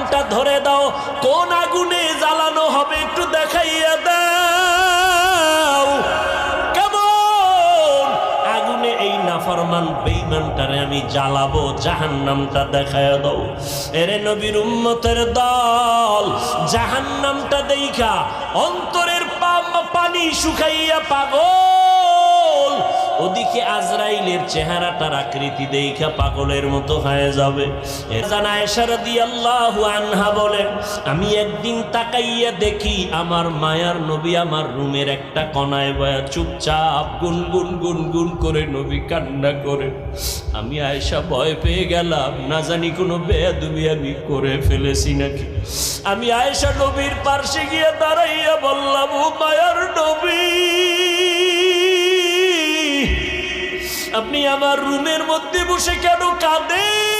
জাহান্নামটা ধরে দাও, কোন আগুনে জ্বালানো হবে একটু দেখাইয়া দাও। কেমন আগুনে এই নাফরমান বেঈমানটারে আমি জ্বালাবো, জাহান্নামটা দেখাইয়া দাও। এরে নবীর উম্মতের দল, জাহান্নামটা দেইখা অন্তরের পানি শুকাইয়া পাগল, ওদিকে আজরাইলের চেহারাটার আকৃতি দেইখা পাগলের মতো হয়ে যাবে। আয়েশা রাদিয়াল্লাহু আনহা বলেন, আমি একদিন তাকাইয়া দেখি আমার মায়ার নবী আমার রুমের একটা কোনায় বয়া চুপচাপ গুনগুন গুনগুন করে নবী কান্না করে। আমি আয়েশা ভয় পেয়ে গেলাম, না জানি কোনো বেয়াদবি আমি করে ফেলেছি নাকি। আমি আয়েশা নবীর পাশে গিয়ে দাঁড়াইয়া বললাম, ও মায়ার নবী, আপনি আমার রুমের মধ্যে বসে কেন কাঁদেন?